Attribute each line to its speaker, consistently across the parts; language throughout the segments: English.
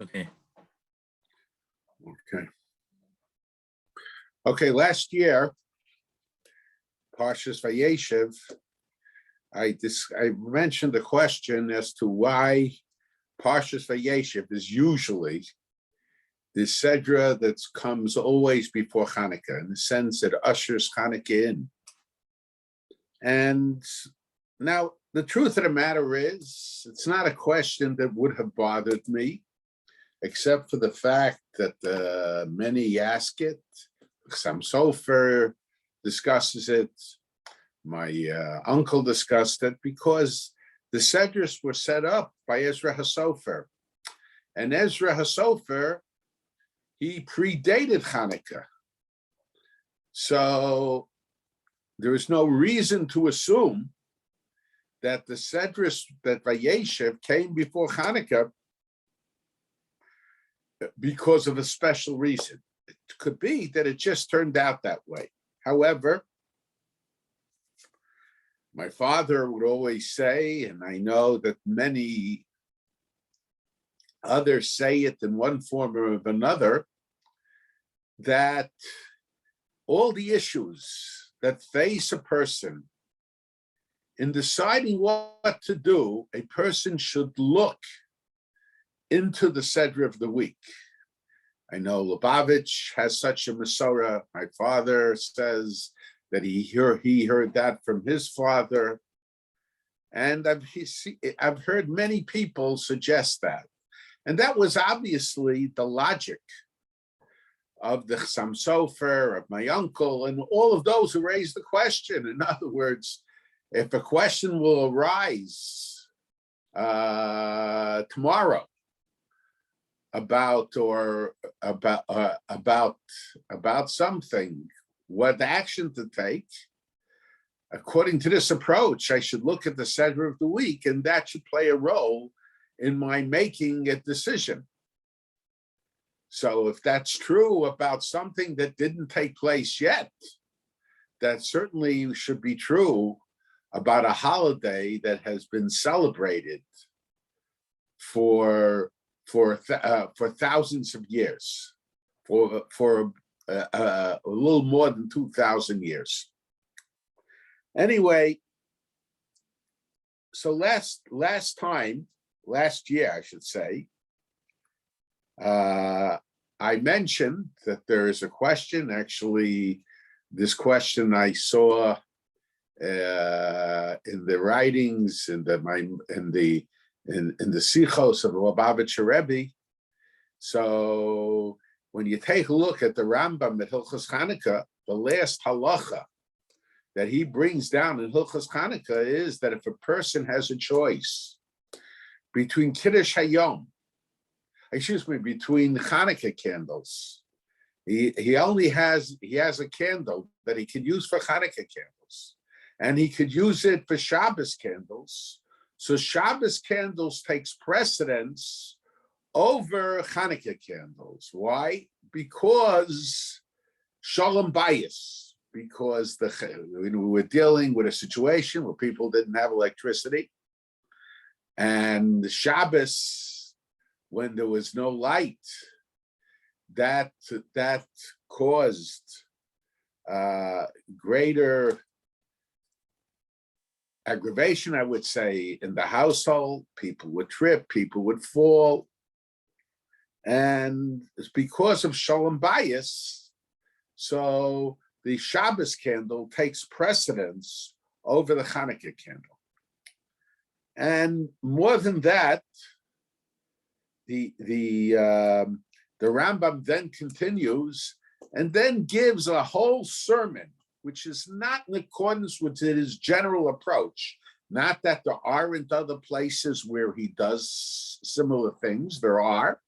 Speaker 1: Okay.
Speaker 2: Okay, last year, Parshas Vayeishev, I mentioned the question as to why Parshas Vayeishev is usually the Sedra that comes always before Hanukkah, in the sense that ushers Hanukkah in. And now, the truth of the matter is, it's not a question that would have bothered me, except for the fact that many ask it. Some Sofer discusses it. My uncle discussed it, because the Sedras were set up by Ezra HaSofer. And Ezra HaSofer, he predated Hanukkah. So there is no reason to assume that the Sedras, that Vayeishev came before Hanukkah because of a special reason. It could be that it just turned out that way. However, my father would always say, and I know that many others say it in one form or another, that all the issues that face a person in deciding what to do, a person should look into the Seder of the week. I know Lubavitch has such a Masorah. My father says that he heard that from his father. And I've heard many people suggest that. And that was obviously the logic of the Chassam Sofer, of my uncle, and all of those who raised the question. In other words, if a question will arise tomorrow about something, what action to take, according to this approach, I should look at the Seder of the week, and that should play a role in my making a decision. So if that's true about something that didn't take place yet, that certainly should be true about a holiday that has been celebrated for thousands of years, for a little more than 2,000 years. Anyway, so last year, I should say, I mentioned that there is a question. Actually, this question I saw in the writings, in the Sichos of Lubavitcher Rebbe. So when you take a look at the Rambam at Hilchos Hanukkah, the last halacha that he brings down in Hilchos Hanukkah is that if a person has a choice between Kiddush Hayom, between Hanukkah candles, he has a candle that he could use for Hanukkah candles, and he could use it for Shabbos candles. So Shabbos candles takes precedence over Hanukkah candles. Why? Because Shalom Bayis. Because we were dealing with a situation where people didn't have electricity, and the Shabbos, when there was no light, that caused greater aggravation, I would say, in the household. People would trip, people would fall, and it's because of Shalom Bayis. So the Shabbos candle takes precedence over the Hanukkah candle. And more than that, the Rambam then continues and then gives a whole sermon, which is not in accordance with his general approach. Not that there aren't other places where he does similar things. There are.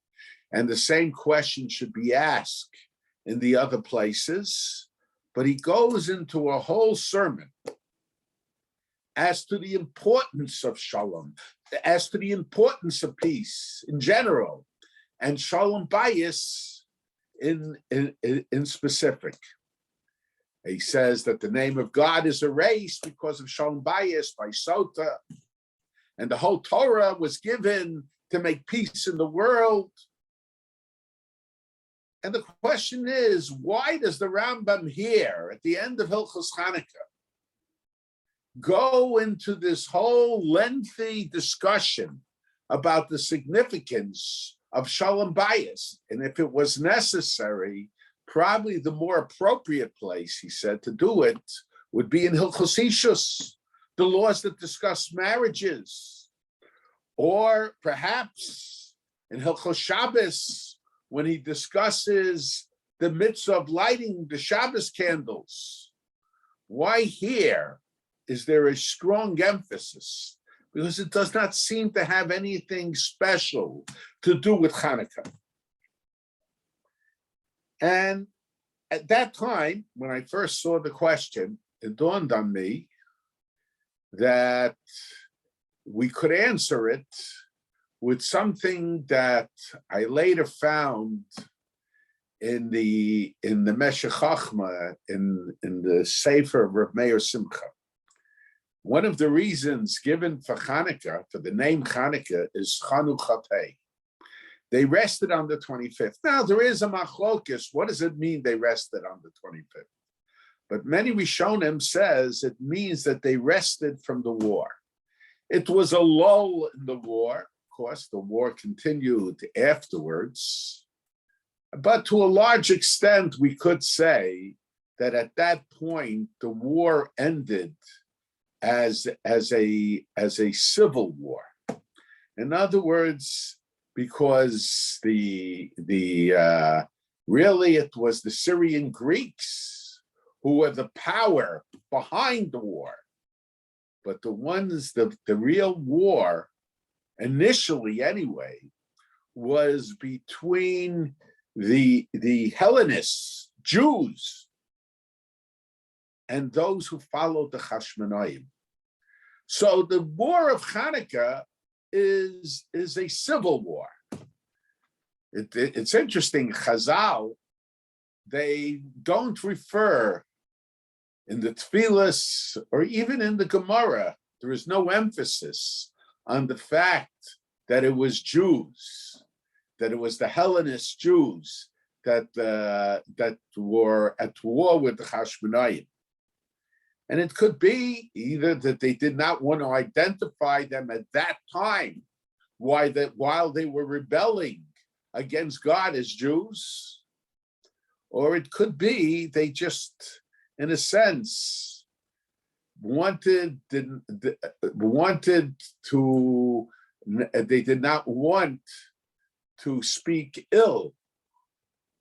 Speaker 2: And the same question should be asked in the other places. But he goes into a whole sermon as to the importance of shalom, as to the importance of peace in general, and Shalom Bayis in specific. He says that the name of God is erased because of Shalom Bayis by Sota, and the whole Torah was given to make peace in the world. And the question is, why does the Rambam here at the end of Hilchos Hanukkah go into this whole lengthy discussion about the significance of Shalom Bayis? And if it was necessary, probably the more appropriate place, he said, to do it would be in Hilchos Ishus, the laws that discuss marriages, or perhaps in Hilchos Shabbos, when he discusses the mitzvah of lighting the Shabbos candles. Why here is there a strong emphasis? Because it does not seem to have anything special to do with Hanukkah. And at that time, when I first saw the question, it dawned on me that we could answer it with something that I later found in the Meshech Chochmah, in the Sefer of Reb Meir Simcha. One of the reasons given for Hanukkah, for the name Hanukkah, is Chanukah. They rested on the 25th. Now, there is a machlokus. What does it mean they rested on the 25th? But many Rishonim says it means that they rested from the war. It was a lull in the war. Of course, the war continued afterwards. But to a large extent, we could say that at that point, the war ended as a civil war. In other words, because really it was the Syrian Greeks who were the power behind the war. But the real war, initially anyway, was between the Hellenists, Jews, and those who followed the Hashmonaim. So the war of Hanukkah is a civil war. It's interesting, Chazal, they don't refer in the Tfilas or even in the Gemara, there is no emphasis on the fact that it was Jews, that it was the Hellenist Jews that were at war with the Hashmonaim. And it could be either that they did not want to identify them at that time, while they were rebelling against God as Jews, or it could be they just, in a sense, they did not want to speak ill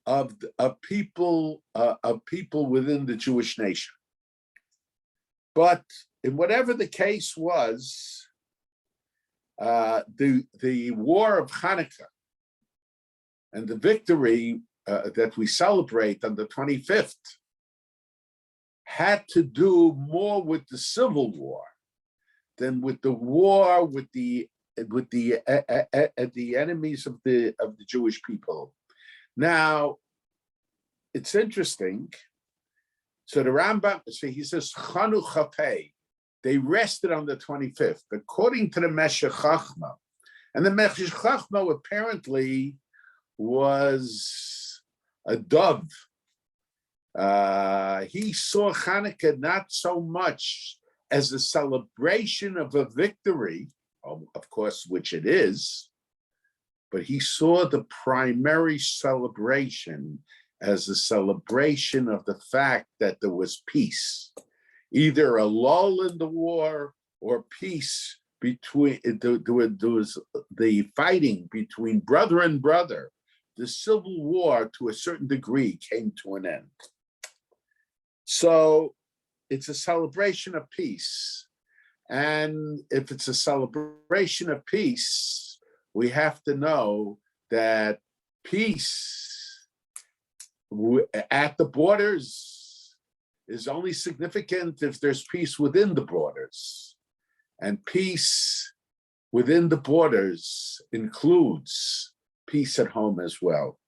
Speaker 2: of people within the Jewish nation. But in whatever the case was, the war of Hanukkah and the victory that we celebrate on the 25th had to do more with the civil war than with the war with the enemies of the Jewish people. Now, it's interesting. So the Rambam, he says, Chanukah, they rested on the 25th, according to the Meshech Chochmah. And the Meshech Chochmah apparently was a dove. He saw Hanukkah not so much as a celebration of a victory, of course, which it is, but he saw the primary celebration as a celebration of the fact that there was peace, either a lull in the war or peace between, there was the fighting between brother and brother. The civil war, to a certain degree, came to an end. So it's a celebration of peace. And if it's a celebration of peace, we have to know that peace at the borders is only significant if there's peace within the borders. And peace within the borders includes peace at home as well.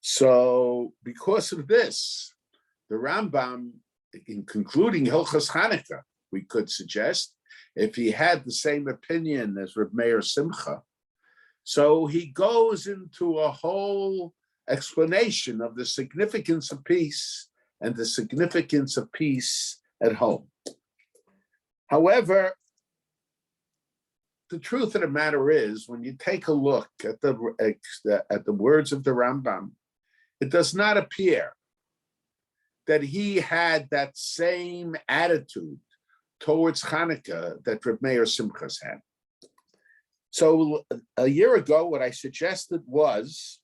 Speaker 2: So because of this, the Rambam, in concluding Hilchos Hanukkah, we could suggest, if he had the same opinion as Reb Meir Simcha, so he goes into a whole explanation of the significance of peace and the significance of peace at home. However, the truth of the matter is, when you take a look at the words of the Rambam, it does not appear that he had that same attitude towards Hanukkah that Reb Meir Simchas had. So a year ago, what I suggested was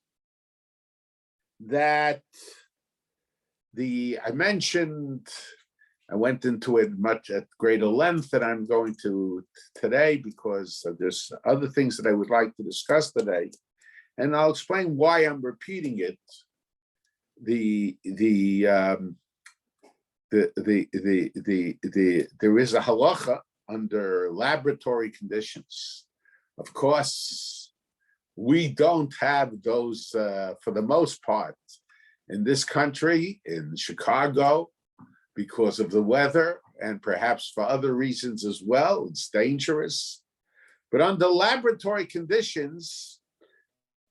Speaker 2: that I went into it much at greater length than I'm going to today, because there's other things that I would like to discuss today, and I'll explain why I'm repeating it. There is a halacha under laboratory conditions. Of course, we don't have those for the most part in this country, in Chicago, because of the weather and perhaps for other reasons as well. It's dangerous. But under laboratory conditions,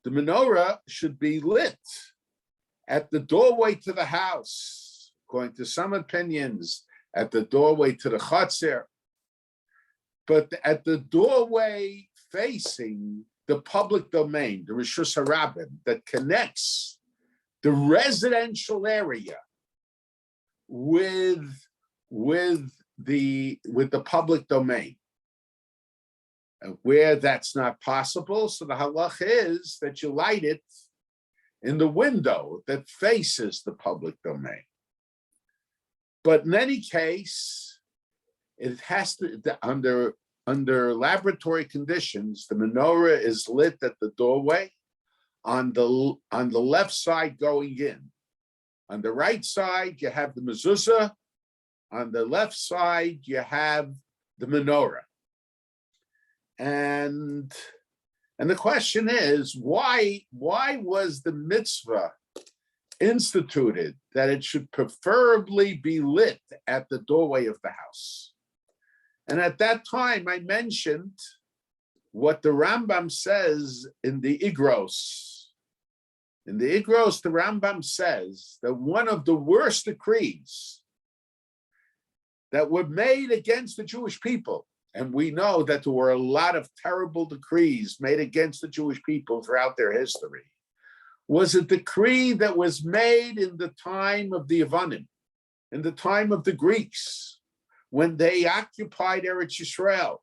Speaker 2: the menorah should be lit at the doorway to the house, according to some opinions, at the doorway to the chutzner, but at the doorway facing the public domain, the Rishus HaRabim, that connects the residential area with the public domain. Where that's not possible, so the halacha is that you light it in the window that faces the public domain. But in any case, it has to, under laboratory conditions, the menorah is lit at the doorway on the left side going in. On the right side, you have the mezuzah. On the left side, you have the menorah. And the question is, why was the mitzvah instituted that it should preferably be lit at the doorway of the house? And at that time, I mentioned what the Rambam says in the Igros. In the Igros, the Rambam says that one of the worst decrees that were made against the Jewish people, and we know that there were a lot of terrible decrees made against the Jewish people throughout their history, was a decree that was made in the time of the Yevanim, in the time of the Greeks, when they occupied Eretz Yisrael.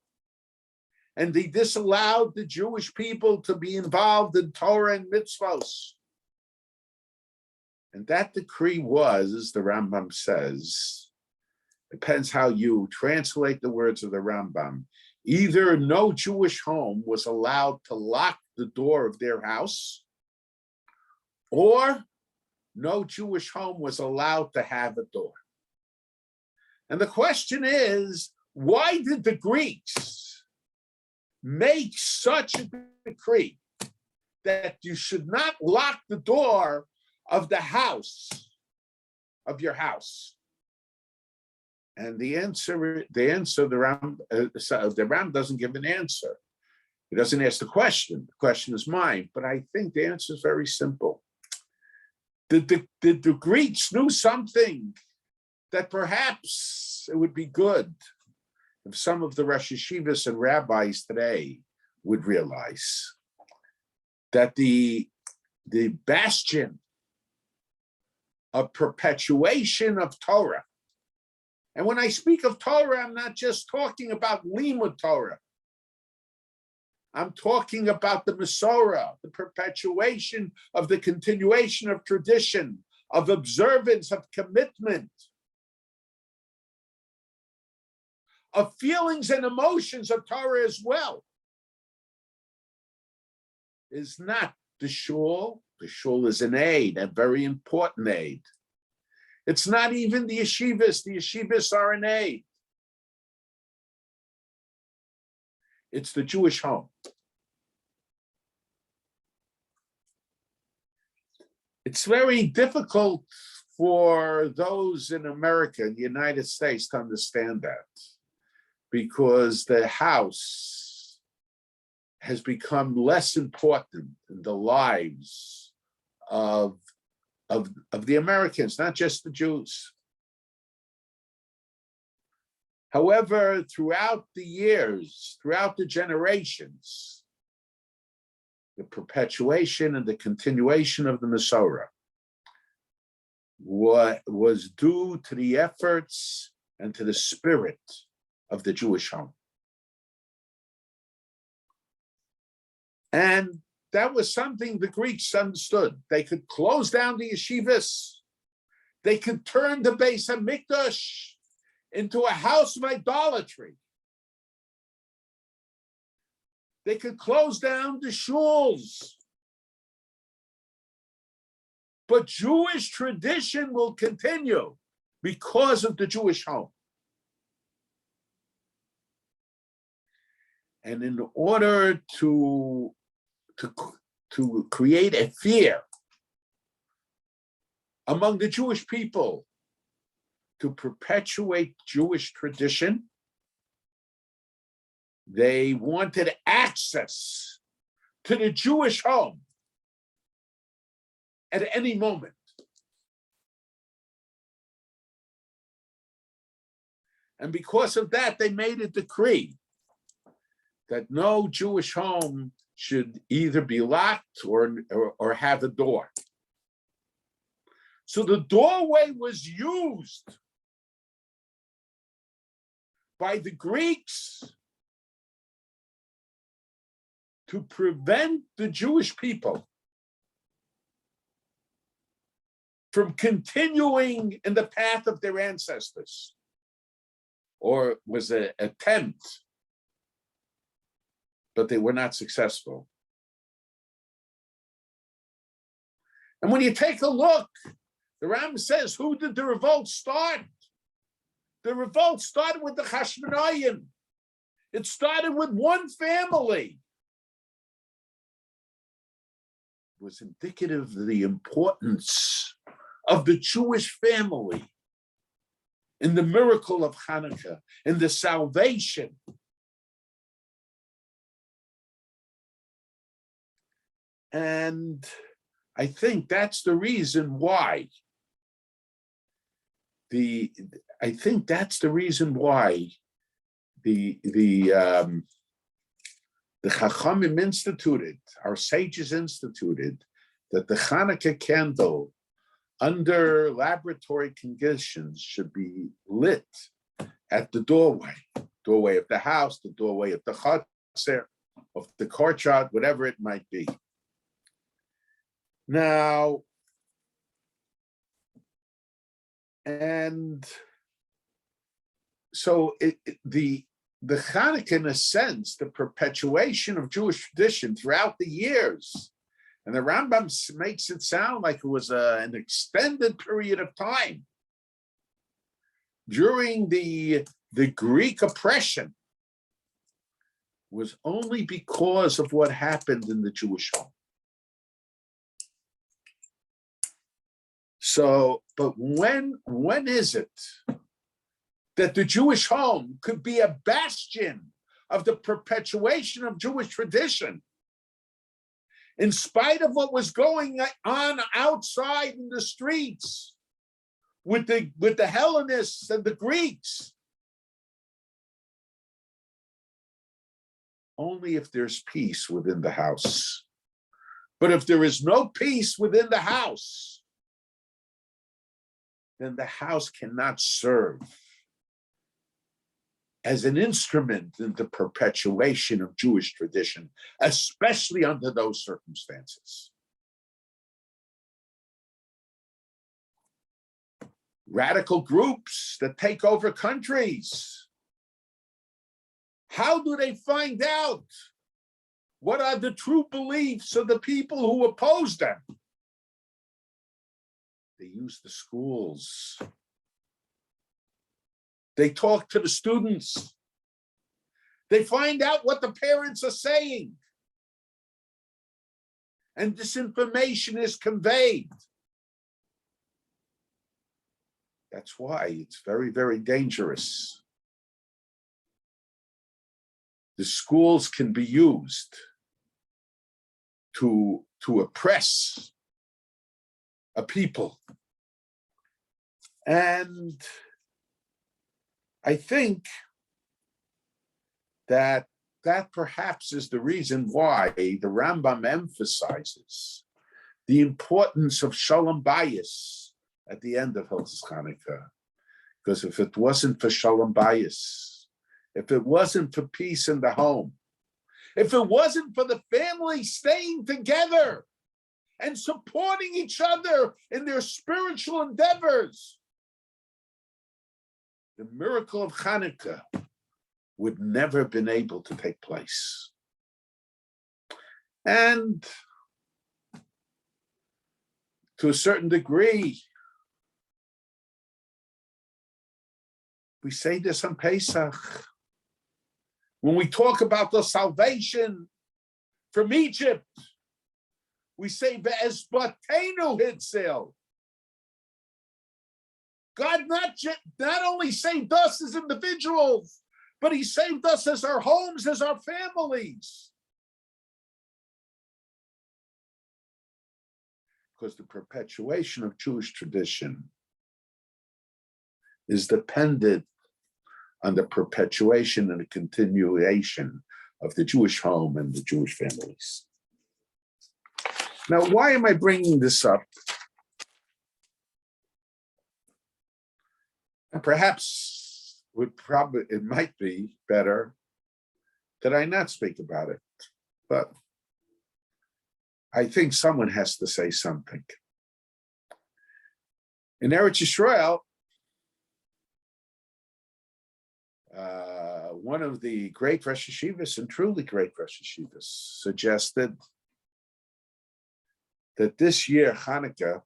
Speaker 2: And they disallowed the Jewish people to be involved in Torah and mitzvos. And that decree was, as the Rambam says, depends how you translate the words of the Rambam, either no Jewish home was allowed to lock the door of their house, or no Jewish home was allowed to have a door. And the question is, why did the Greeks make such a decree that you should not lock the door of the house, of your house? And the Ram doesn't give an answer. He doesn't ask the question. The question is mine, but I think the answer is very simple. The Greeks knew something that perhaps it would be good if some of the Rosh Yeshivas and rabbis today would realize, that the bastion of perpetuation of Torah. And when I speak of Torah, I'm not just talking about Limud Torah. I'm talking about the Masorah, the perpetuation of the continuation of tradition, of observance, of commitment, of feelings and emotions of Torah as well, is not the shul. The shul is an aid, a very important aid. It's not even the yeshivas. The yeshivas are an aid. It's the Jewish home. It's very difficult for those in America, in the United States, to understand that, because the house has become less important in the lives of the Americans, not just the Jews. However, throughout the years, throughout the generations, the perpetuation and the continuation of the Masorah was due to the efforts and to the spirit of the Jewish home. And that was something the Greeks understood. They could close down the yeshivas. They could turn the Beis HaMikdash into a house of idolatry. They could close down the shuls. But Jewish tradition will continue because of the Jewish home. And in order to create a fear among the Jewish people, to perpetuate Jewish tradition, they wanted access to the Jewish home at any moment. And because of that, they made a decree that no Jewish home should either be locked or have a door. So the doorway was used by the Greeks to prevent the Jewish people from continuing in the path of their ancestors, or was an attempt, but they were not successful. And when you take a look, the Rambam says, who did the revolt start? The revolt started with the Hashmonaim. It started with one family. It was indicative of the importance of the Jewish family in the miracle of Hanukkah, in the salvation. And I think that's the reason why the Chachamim instituted, our sages instituted, that the Hanukkah candle under laboratory conditions should be lit at the doorway of the house, the doorway of the chutzner, of the courtyard, whatever it might be. Now, and so the Hanukkah, in a sense, the perpetuation of Jewish tradition throughout the years, and the Rambam makes it sound like it was an extended period of time during the Greek oppression, was only because of what happened in the Jewish home. So, but when is it that the Jewish home could be a bastion of the perpetuation of Jewish tradition, in spite of what was going on outside in the streets with the Hellenists and the Greeks? Only if there's peace within the house. But if there is no peace within the house, then the house cannot serve as an instrument in the perpetuation of Jewish tradition, especially under those circumstances. Radical groups that take over countries, how do they find out what are the true beliefs of the people who oppose them? They use the schools. They talk to the students. They find out what the parents are saying. And this information is conveyed. That's why it's very, very dangerous. The schools can be used to oppress a people. And I think that perhaps is the reason why the Rambam emphasizes the importance of Shalom Bayis at the end of Hilchos Chanukah. Because if it wasn't for Shalom Bayis, if it wasn't for peace in the home, if it wasn't for the family staying together and supporting each other in their spiritual endeavors, the miracle of Hanukkah would never have been able to take place. And to a certain degree, we say this on Pesach. When we talk about the salvation from Egypt, we say, Ve'ezbatenu Hitzel. God not only saved us as individuals, but he saved us as our homes, as our families. Because the perpetuation of Jewish tradition is dependent on the perpetuation and the continuation of the Jewish home and the Jewish families. Now, why am I bringing this up? And perhaps it might be better that I not speak about it, but I think someone has to say something. In Eretz Yisrael, one of the great Rosh Yeshivas, and truly great Rosh Yeshivas, suggested that this year, Hanukkah,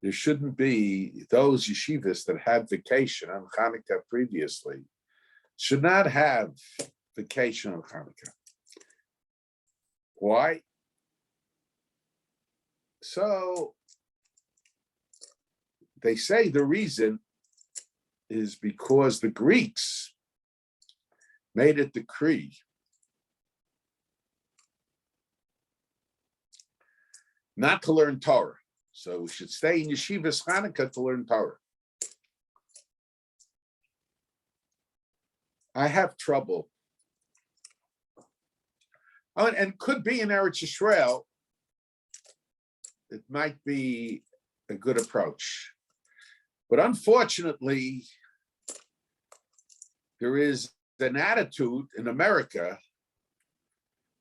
Speaker 2: there shouldn't be those yeshivas that had vacation on Hanukkah previously, should not have vacation on Hanukkah. Why? So they say the reason is because the Greeks made a decree not to learn Torah. So we should stay in yeshivas Hanukkah to learn Torah. I have trouble. Oh, and could be in Eretz Yisrael, it might be a good approach. But unfortunately, there is an attitude in America,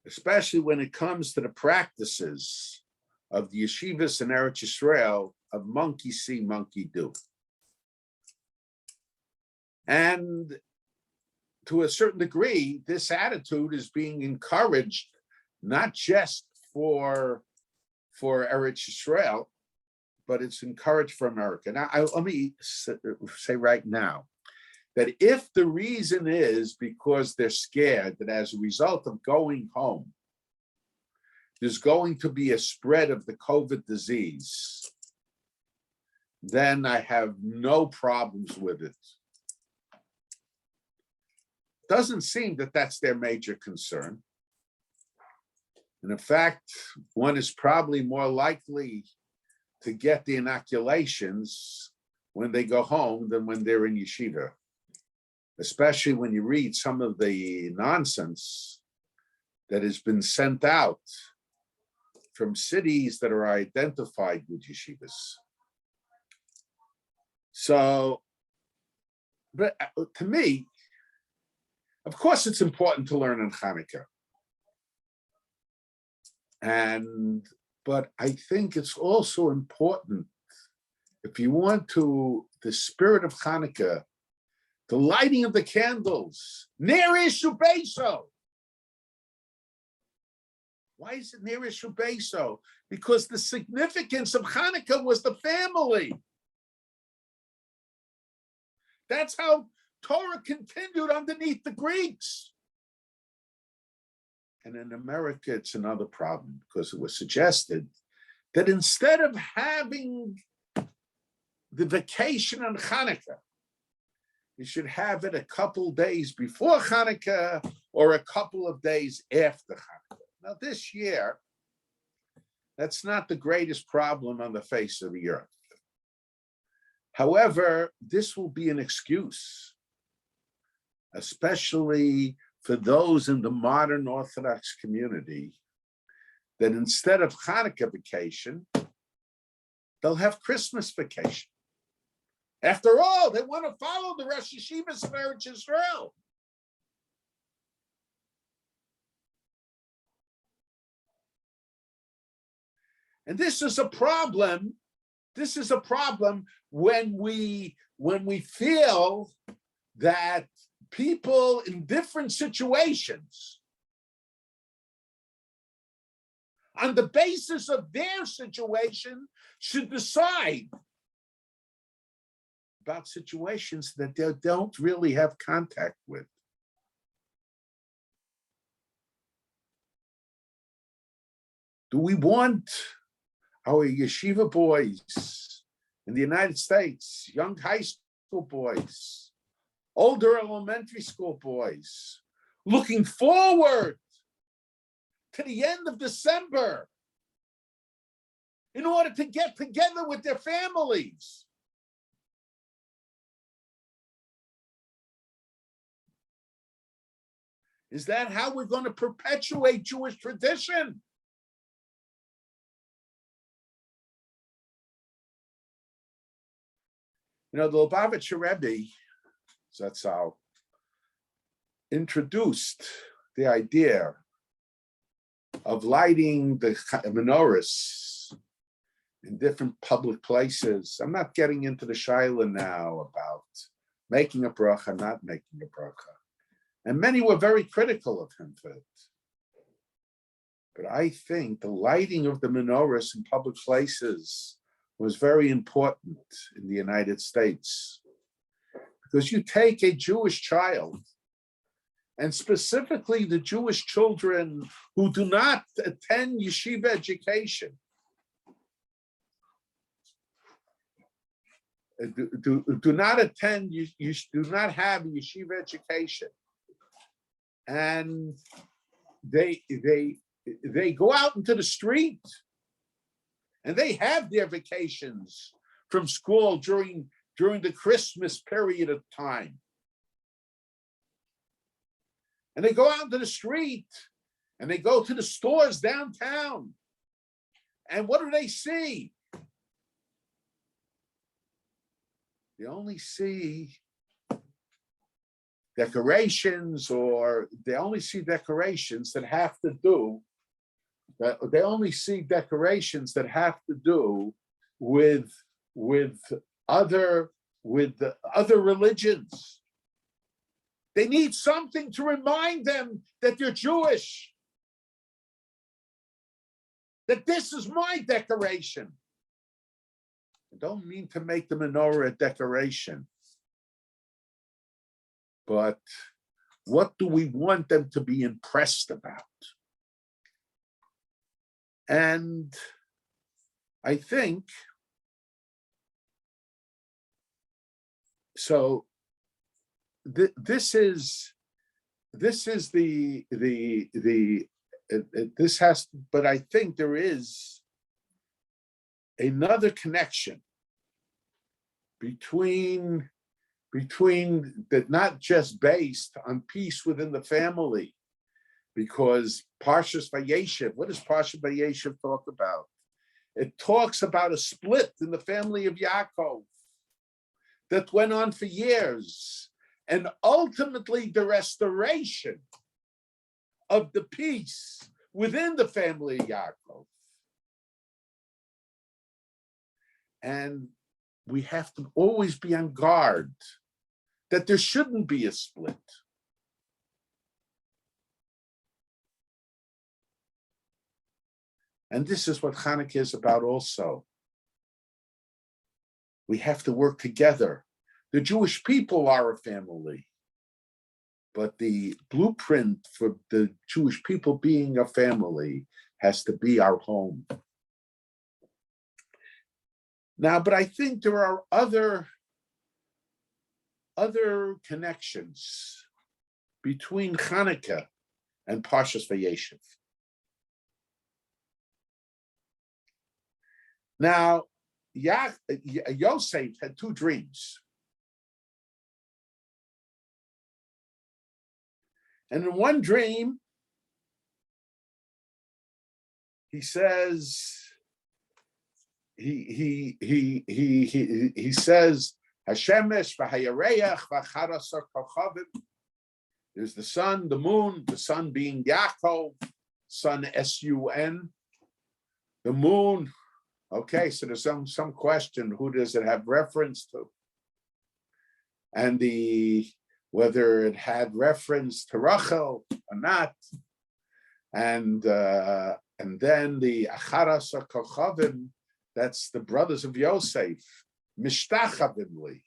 Speaker 2: especially when it comes to the practices of the yeshivas in Eretz Yisrael, of monkey see, monkey do. And to a certain degree, this attitude is being encouraged, not just for Eretz Yisrael, but it's encouraged for America. Now, let me say right now that if the reason is because they're scared that as a result of going home, there's going to be a spread of the COVID disease, then I have no problems with it. Doesn't seem that that's their major concern. And in fact, one is probably more likely to get the inoculations when they go home than when they're in yeshiva, especially when you read some of the nonsense that has been sent out from cities that are identified with yeshivas. So, but to me, of course, it's important to learn on Hanukkah. But I think it's also important, if you want to, the spirit of Hanukkah, the lighting of the candles, Ner Ishu Beiso. Why is it Ner Ishu Beiso? Because the significance of Hanukkah was the family. That's how Torah continued underneath the Greeks. And in America, it's another problem because it was suggested that instead of having the vacation on Hanukkah, you should have it a couple days before Hanukkah or a couple of days after Hanukkah. Now, this year, that's not the greatest problem on the face of the earth. However, this will be an excuse, especially for those in the modern Orthodox community, that instead of Hanukkah vacation, they'll have Christmas vacation. After all, they want to follow the Rosh Yeshivas of Eretz Yisrael. And this is a problem. This is a problem when we feel that people in different situations, on the basis of their situation, should decide about situations that they don't really have contact with. Do we want our yeshiva boys in the United States, young high school boys, older elementary school boys, looking forward to the end of December in order to get together with their families? Is that how we're going to perpetuate Jewish tradition? You know, the Lubavitcher Rabbi, Zatzal, introduced the idea of lighting the menorahs in different public places. I'm not getting into the shaila now about making a bracha, not making a bracha. And many were very critical of him for it. But I think the lighting of the menorahs in public places was very important in the United States. Because you take a Jewish child, and specifically the Jewish children who do not attend yeshiva education, do not attend, you do not have a yeshiva education, and they go out into the street, and they have their vacations from school during the Christmas period of time. And they go out to the street, and they go to the stores downtown. And what do they see? They only see decorations, or they only see decorations that have to do with other religions. They need something to remind them that they're Jewish, that this is my decoration. I don't mean to make the menorah a decoration, but what do we want them to be impressed about? And I think so. This has, but I think there is another connection between that, not just based on peace within the family, because Parshas Vayeishev, what does Parshas Vayeishev talk about? It talks about a split in the family of Yaakov that went on for years, and ultimately the restoration of the peace within the family of Yaakov. And we have to always be on guard that there shouldn't be a split. And this is what Hanukkah is about also. We have to work together. The Jewish people are a family, but the blueprint for the Jewish people being a family has to be our home. Now, but I think there are other connections between Hanukkah and Parshas Vayeishev. Now, Yosef had two dreams. And in one dream, he says, he says, Hashemesh v'hayareach v'charasar kochavim. There's the sun being Yaakov, sun S-U-N. The moon, okay, so there's some question, who does it have reference to? And whether it had reference to Rachel or not. And then the Acharas HaKochavim, that's the brothers of Yosef, Mishtachavimli.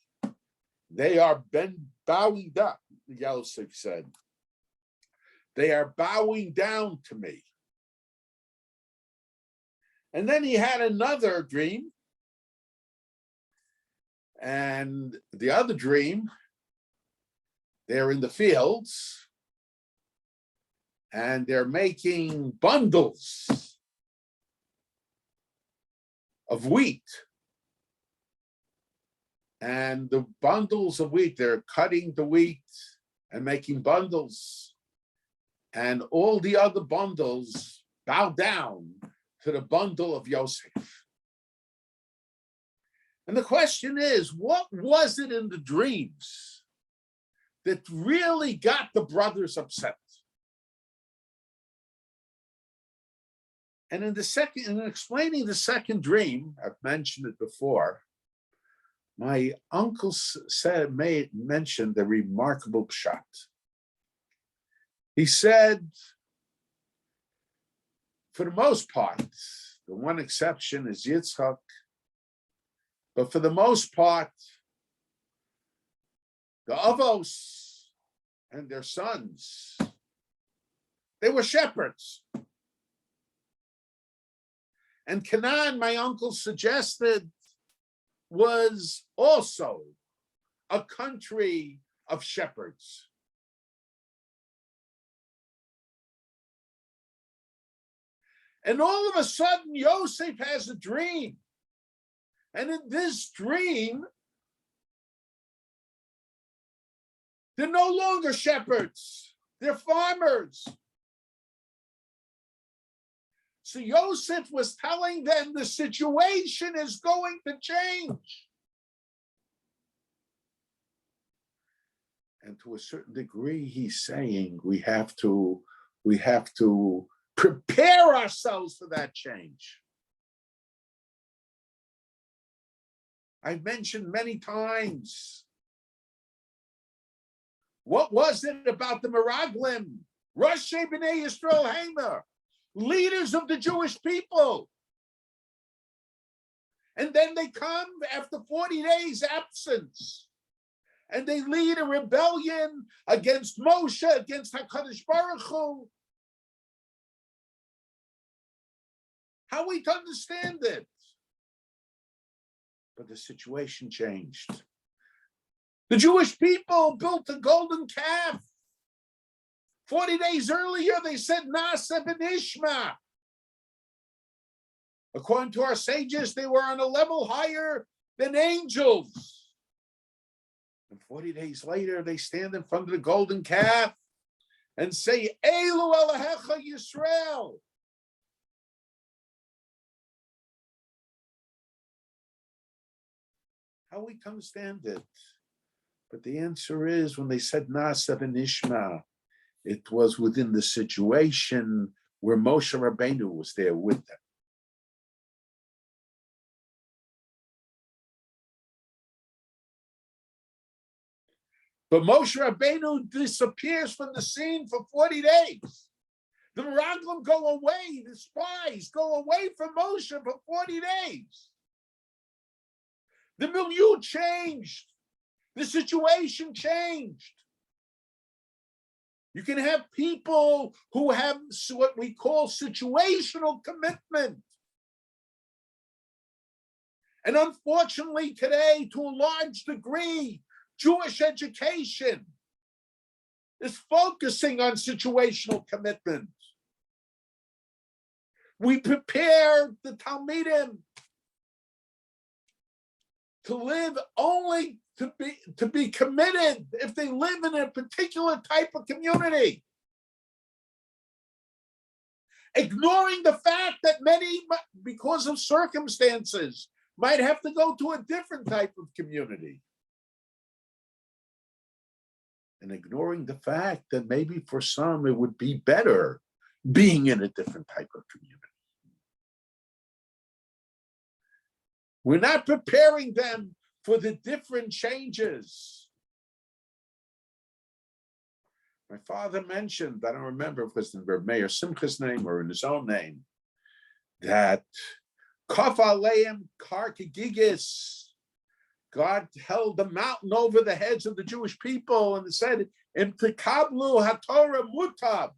Speaker 2: They are bowing down, Yosef said. They are bowing down to me. And then he had another dream. And the other dream, they're in the fields and they're making bundles of wheat. And the bundles of wheat, they're cutting the wheat and making bundles. And all the other bundles bow down to the bundle of Yosef. And the question is, what was it in the dreams that really got the brothers upset? And in explaining the second dream, I've mentioned it before, my uncle mentioned the remarkable pshat. He said, for the most part, the one exception is Yitzchak, but for the most part, the Avos and their sons, they were shepherds. And Canaan, my uncle suggested, was also a country of shepherds. And all of a sudden, Yosef has a dream. And in this dream, they're no longer shepherds, they're farmers. So Yosef was telling them the situation is going to change. And to a certain degree, he's saying we have to prepare ourselves for that change. I've mentioned many times, what was it about the Meraglim, Roshei B'nai Yisrael Hamer, leaders of the Jewish people? And then they come after 40 days absence, and they lead a rebellion against Moshe, against HaKadosh Baruch Hu. How are we to understand it? But the situation changed. The Jewish people built a golden calf. 40 days earlier, they said, Nasa v'nishma. According to our sages, they were on a level higher than angels. And 40 days later, they stand in front of the golden calf and say, Elu Elohecha Yisrael. How we to understand it? But the answer is, when they said Nasa v'nishma, it was within the situation where Moshe Rabbeinu was there with them. But Moshe Rabbeinu disappears from the scene for 40 days. The Meraglim go away, the spies go away from Moshe for 40 days. The milieu changed. The situation changed. You can have people who have what we call situational commitment. And unfortunately today, to a large degree, Jewish education is focusing on situational commitment. We prepare the Talmidim to live only to be committed if they live in a particular type of community. Ignoring the fact that many, because of circumstances, might have to go to a different type of community. And ignoring the fact that maybe for some it would be better being in a different type of community. We're not preparing them for the different changes. My father mentioned, I don't remember if it was in Rabbi Meir Simcha's name or in his own name, that Kaf Aleim Kar Kegigis, God held the mountain over the heads of the Jewish people and said, Im tekablu haTorah mutab.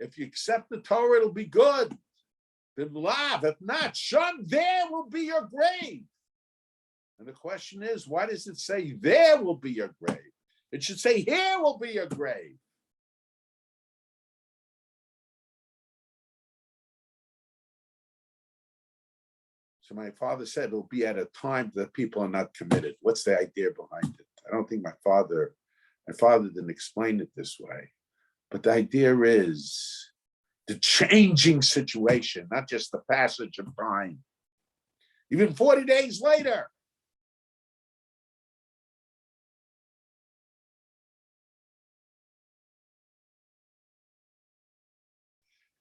Speaker 2: If you accept the Torah, it'll be good. Bimlav, if not, shun, there will be your grave. And the question is, why does it say there will be your grave? It should say here will be your grave. So my father said it'll be at a time that people are not committed. What's the idea behind it? I don't think my father didn't explain it this way. But the idea is the changing situation, not just the passage of time. Even 40 days later.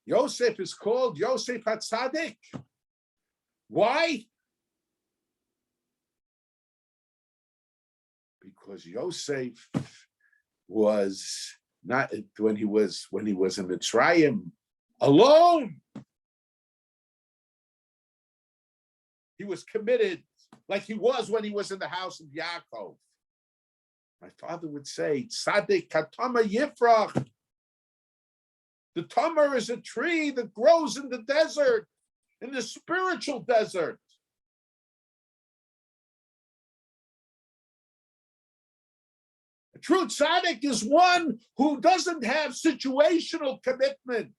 Speaker 2: Yosef is called Yosef HaTzadik. Why? Because Yosef was not when he was in Mitzrayim alone. He was committed like he was when he was in the house of Yaakov. My father would say, Tzadik katama yifrach. The tamar is a tree that grows in the desert, in the spiritual desert. A true tzaddik is one who doesn't have situational commitment.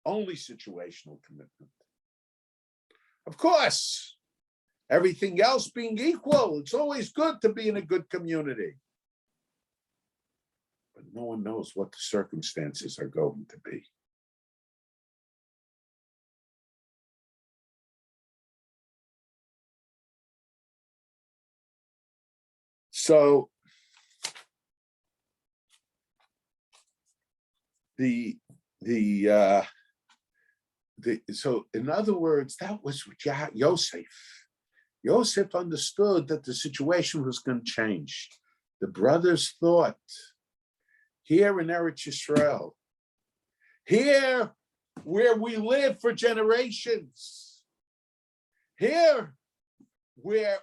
Speaker 2: Only situational commitment. Of course, everything else being equal, it's always good to be in a good community. But no one knows what the circumstances are going to be. So so in other words, that was Yosef. Yosef understood that the situation was going to change. The brothers thought, here in Eretz Yisrael, here where we live for generations, here where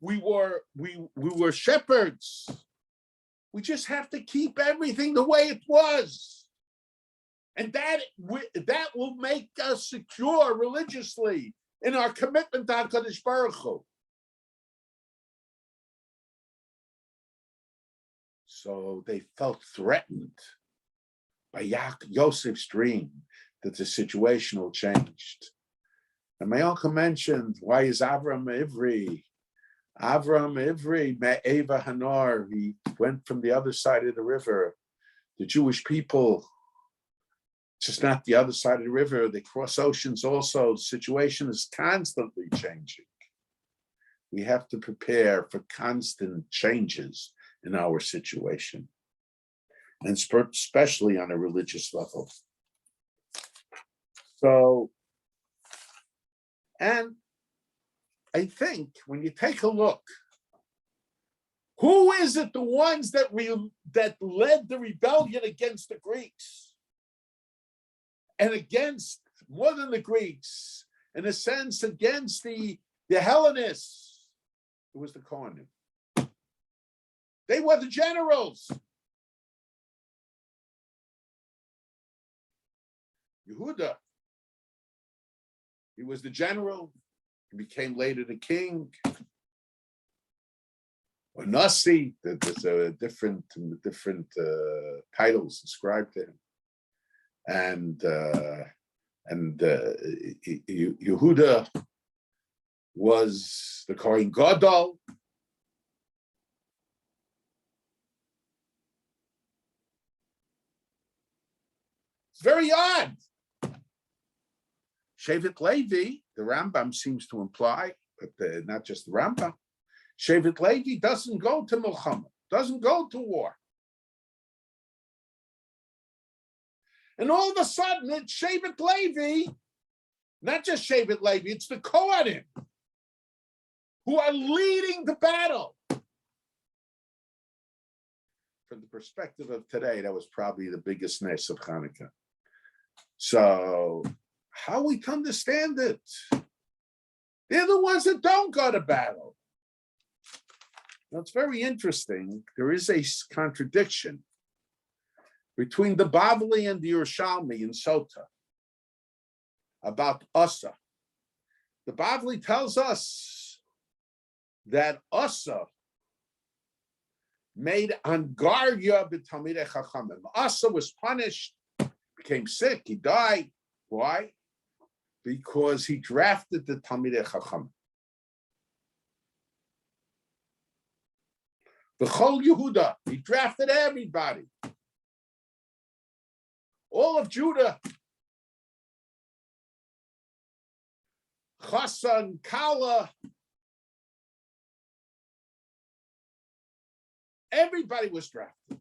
Speaker 2: we were shepherds, we just have to keep everything the way it was. And that will make us secure religiously in our commitment to HaKadosh Baruch Hu. So they felt threatened by Yosef's dream that the situation will change. And my uncle mentioned, why is Avram Ivri? Avram Ivri, Me'eva Hanar, he went from the other side of the river. The Jewish people, just not the other side of the river, they cross oceans also. The situation is constantly changing. We have to prepare for constant changes in our situation, and especially on a religious level. So, and I think when you take a look, who is it the ones that led the rebellion against the Greeks? And against, more than the Greeks, in a sense, against the Hellenists? It was the Kohanim. They were the generals. Yehuda, he was the general. He became later the king. Or Nasi, there's different titles ascribed to him. And Yehuda was the Kohen Gadol. It's very odd. Shevet Levi, the Rambam seems to imply, but not just the Rambam, Shevet Levi doesn't go to Milchama, doesn't go to war. And all of a sudden, it's Shevet Levi, not just Shevet Levi, it's the Kohanim who are leading the battle. From the perspective of today, that was probably the biggest ness of Hanukkah. So, how are we to understand it? They're the ones that don't go to battle. Now, it's very interesting. There is a contradiction between the Bavli and the Yerushalmi in Sota about Asa. The Bavli tells us that Asa made Angarya b'Talmidei Chachamim. Asa was punished, became sick, he died. Why? Because he drafted the Talmidei Chachamim. The Chol Yehuda, he drafted everybody. All of Judah. Chassan, Kala. Everybody was drafted.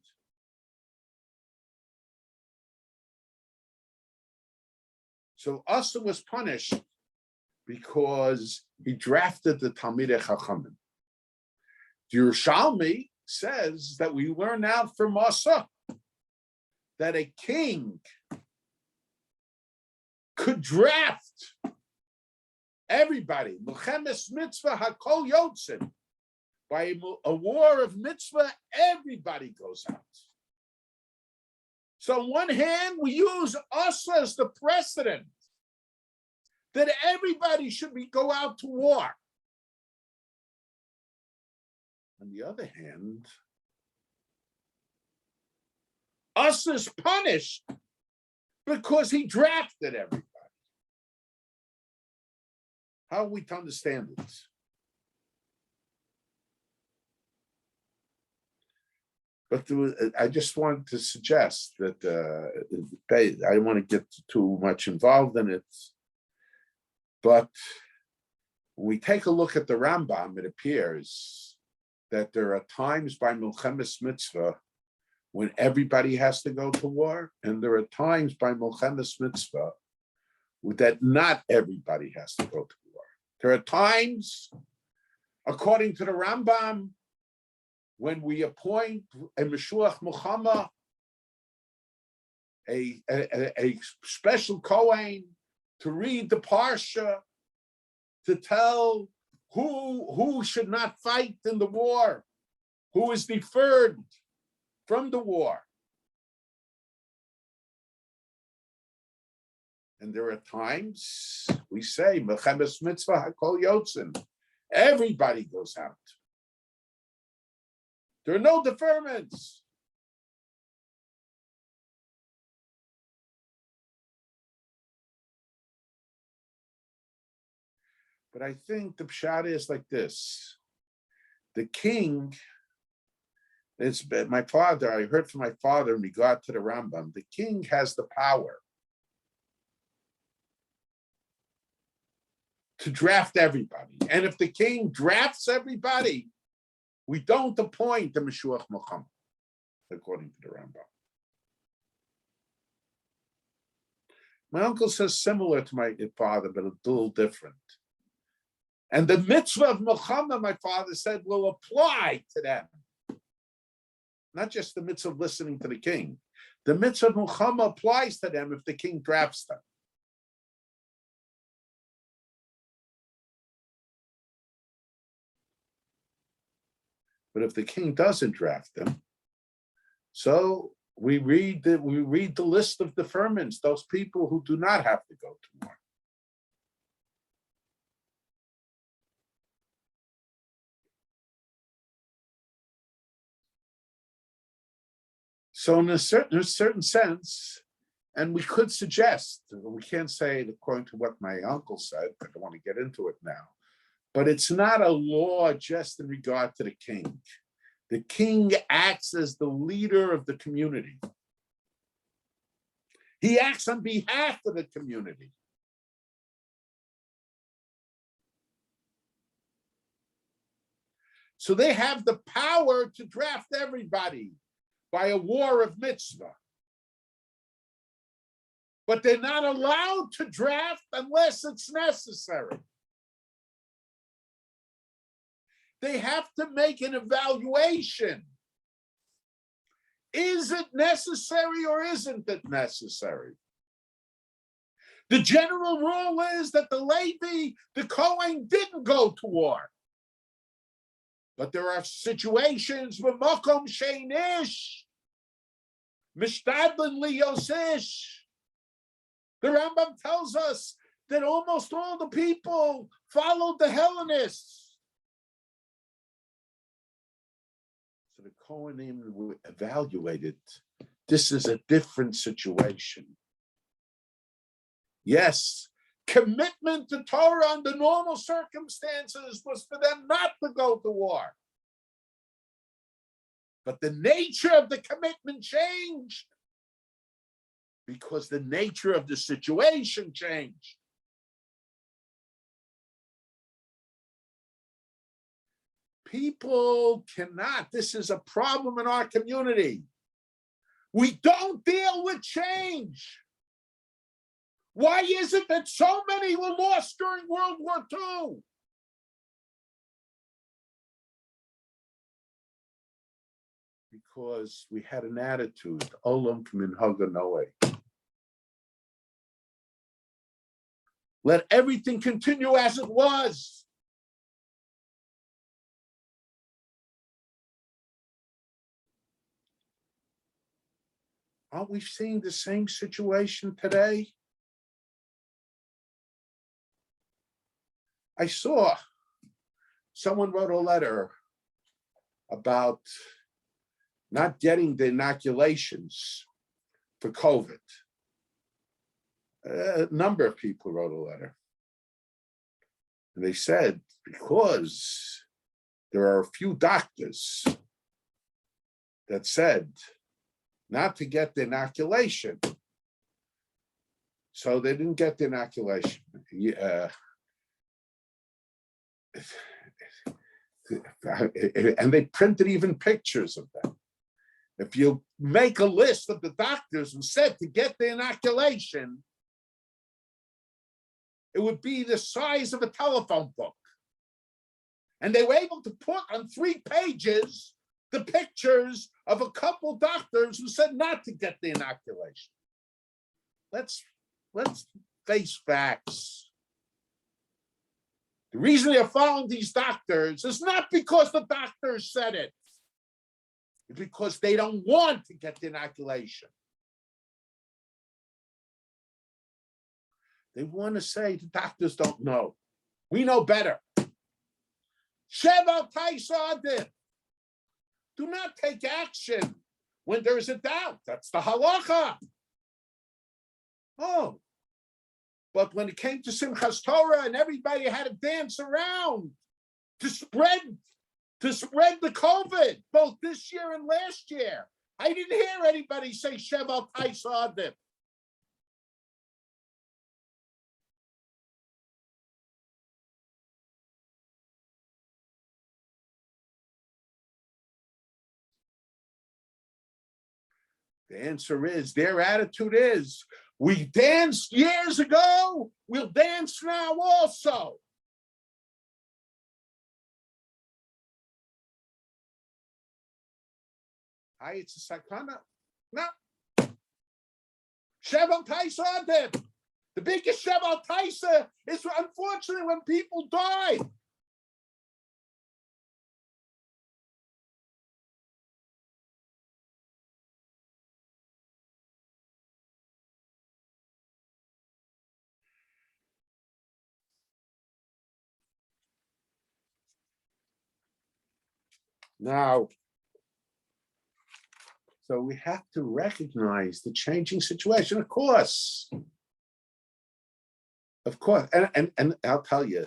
Speaker 2: So Asa was punished because he drafted the Talmidei Chachamim. The Yerushalmi says that we learn out from Asa that a king could draft everybody. Milchemes mitzvah hakol yotzin. By a war of mitzvah, everybody goes out. So on one hand, we use us as the precedent that everybody should go out to war. On the other hand, us is punished because he drafted everybody. How are we to understand it? But I just want to suggest that I don't want to get too much involved in it. But when we take a look at the Rambam, it appears that there are times by Milchemes Mitzvah when everybody has to go to war, and there are times by Milchemes Mitzvah that not everybody has to go to war. There are times, according to the Rambam, when we appoint a Meshuach Muhammad, a special Kohen, to read the Parsha, to tell who should not fight in the war, who is deferred from the war. And there are times we say, Mechemes mitzvah hakol yotzin. Everybody goes out. There are no deferments. But I think the pshat is like this. The king, it's my father, I heard from my father in regard to the Rambam, the king has the power to draft everybody. And if the king drafts everybody, we don't appoint the Meshuach Muhammad, according to the Rambam. My uncle says similar to my father, but a little different. And the mitzvah of Muhammad, my father said, will apply to them. Not just the mitzvah of listening to the king. The mitzvah of Muhammad applies to them if the king drafts them. But if the king doesn't draft them, so we read the list of deferments, those people who do not have to go to war. So in a certain sense, and we could suggest, we can't say it according to what my uncle said, I don't want to get into it now, But it's not a law just in regard to the king. The king acts as the leader of the community. He acts on behalf of the community. So they have the power to draft everybody by a war of mitzvah. But they're not allowed to draft unless it's necessary. They have to make an evaluation. Is it necessary or isn't it necessary? The general rule is that the Levi, the Kohen, didn't go to war. But there are situations where Makom Sheinish, Mishtadlin Liyosish. The Rambam tells us that almost all the people followed the Hellenists. So the Kohanim evaluated, this is a different situation. Yes, commitment to Torah under normal circumstances was for them not to go to war. But the nature of the commitment changed because the nature of the situation changed. People cannot, this is a problem in our community. We don't deal with change. Why is it that so many were lost during World War II? Because we had an attitude, Olam K'minhaga Noah. Let everything continue as it was. Aren't we seeing the same situation today? I saw someone wrote a letter about not getting the inoculations for COVID. A number of people wrote a letter. And they said, because there are a few doctors that said not to get the inoculation. So they didn't get the inoculation. And they printed even pictures of them. If you make a list of the doctors who said to get the inoculation, it would be the size of a telephone book. And they were able to put on 3 pages the pictures of a couple doctors who said not to get the inoculation. Let's face facts. The reason they're following these doctors is not because the doctors said it. It's because they don't want to get the inoculation. They want to say the doctors don't know. We know better. Sheval Taisadim. Do not take action when there is a doubt. That's the halacha. Oh. But when it came to Simchas Torah and everybody had to dance around to spread the COVID, both this year and last year, I didn't hear anybody say Sheval Taisadim. The answer is, their attitude is, we danced years ago, we'll dance now also. Hi, it's a sakana. No. Sheval Taisadim. The biggest Sheval Taisa is, unfortunately, when people die. Now, so we have to recognize the changing situation, of course. Of course, and I'll tell you,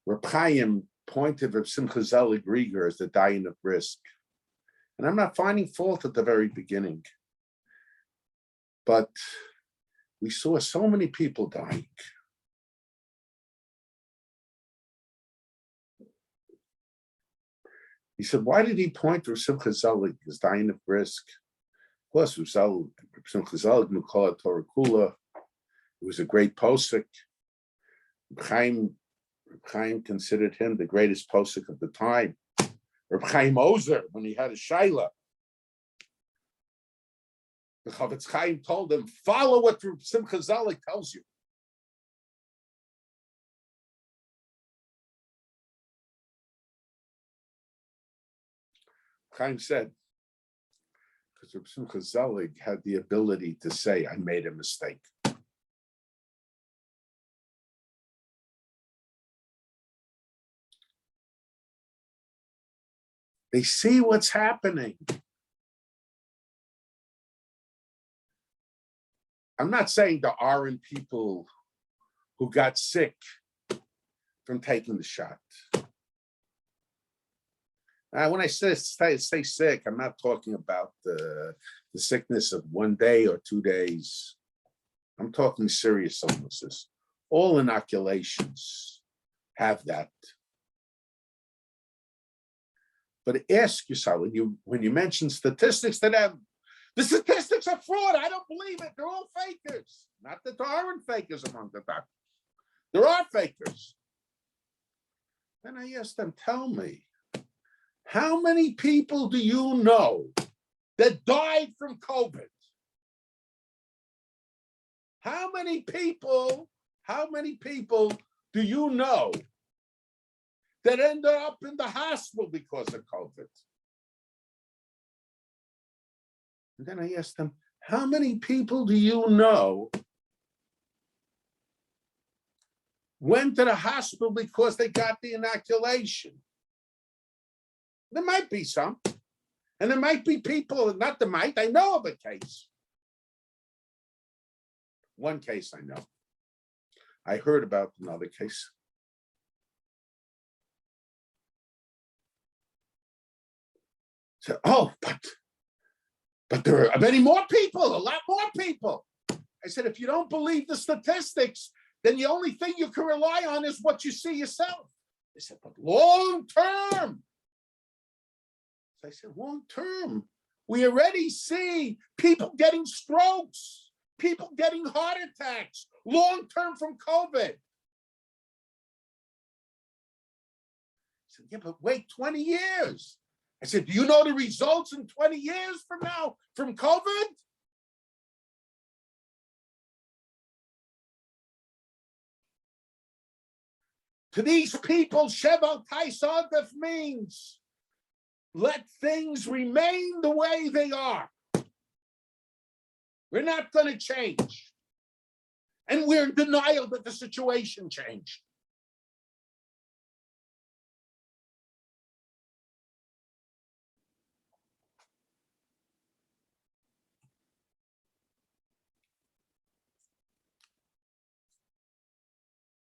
Speaker 2: Reb Chaim pointed Reb Simcha Zelig Rieger as the dying of brisk. And I'm not finding fault at the very beginning. But we saw so many people dying. He said, why did he point to Reb Simcha Zelig as dying of brisk? Of course, Reb Simcha Zelig, Mukala Torah Kula, it was a great posek. Reb Chaim considered him the greatest posek of the time. Reb Chaim Ozer, when he had a shaila, the Chavetz Chaim told him, follow what Reb Simcha Zelig tells you. Chaim said, because Reb Simcha Zelig had the ability to say, I made a mistake. They see what's happening. I'm not saying there aren't people who got sick from taking the shot. When I say sick, I'm not talking about the sickness of 1 day or 2 days. I'm talking serious illnesses. All inoculations have that. But ask yourself, when you mention statistics to them, the statistics are fraud. I don't believe it. They're all fakers. Not that there aren't fakers among the doctors. There are fakers. Then I asked them, tell me, how many people do you know that died from COVID? How many people do you know that ended up in the hospital because of COVID? And then I asked them, how many people do you know went to the hospital because they got the inoculation? There might be some. And there might be people, not there might, I know of a case. One case I know. I heard about another case. So, but there are many more people, a lot more people. I said, if you don't believe the statistics, then the only thing you can rely on is what you see yourself. They said, but long term. So I said, long term, we already see people getting strokes, people getting heart attacks, long term from COVID. I said, yeah, but wait 20 years. I said, do you know the results in 20 years from now from COVID? To these people, Sheval Taisadef means let things remain the way they are. We're not going to change. And we're in denial that the situation changed.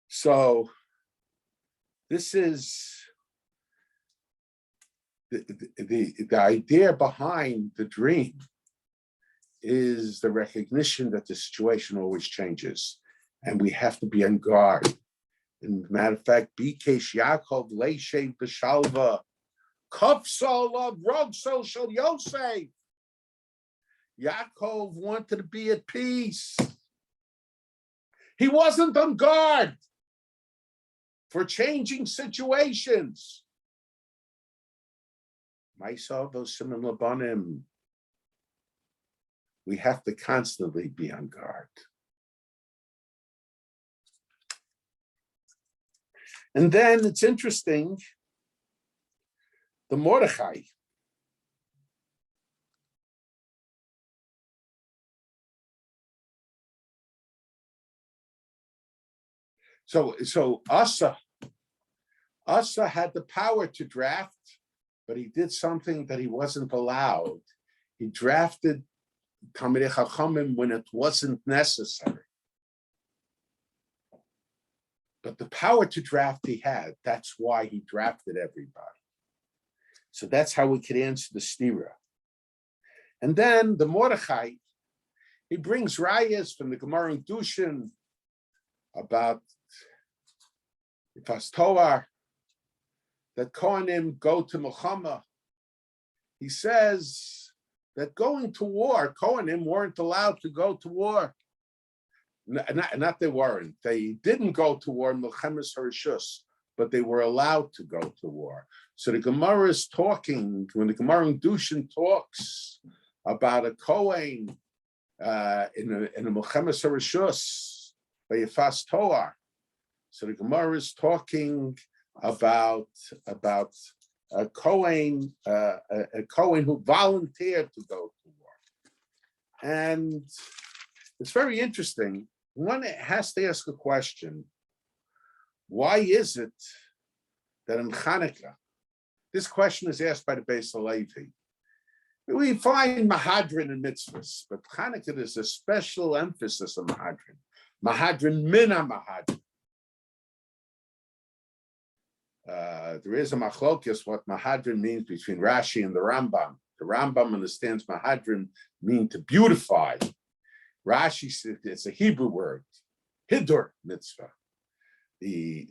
Speaker 2: So this is the idea behind the dream is the recognition that the situation always changes and we have to be on guard. And matter of fact, Bikesh Yaakov Leishev B'Shalva Kofsol of Rogso Shel Yosef. Yaakov wanted to be at peace. He wasn't on guard for changing situations. We have to constantly be on guard. And then it's interesting, the Mordechai. So Asa had the power to draft, but he did something that he wasn't allowed. He drafted Talmidei Chachamim when it wasn't necessary. But the power to draft he had, that's why he drafted everybody. So that's how we could answer the stira. And then the Mordechai, he brings rayas from the Gemara in Dushin about Ifas Toar, that Kohanim go to Milchama. He says that going to war, Kohanim weren't allowed to go to war. Not they weren't. They didn't go to war, Milchemes Harishus, but they were allowed to go to war. So the Gemara is talking, when the Gemara in Dushin talks about a Kohen in a Milchemes Harishus, by Yefas Toar. So the Gemara is talking about a Kohen who volunteered to go to war. And it's very interesting. One has to ask a question. Why is it that in Hanukkah, this question is asked by the Beis Halevi? We find Mahadrin and mitzvahs, but Hanukkah is a special emphasis on Mahadrin. Mahadrin mina Mahadrin. There is a machlokes what Mahadrin means between Rashi and the Rambam. The Rambam understands Mahadrin mean to beautify. Rashi says it's a Hebrew word, hidur mitzvah. The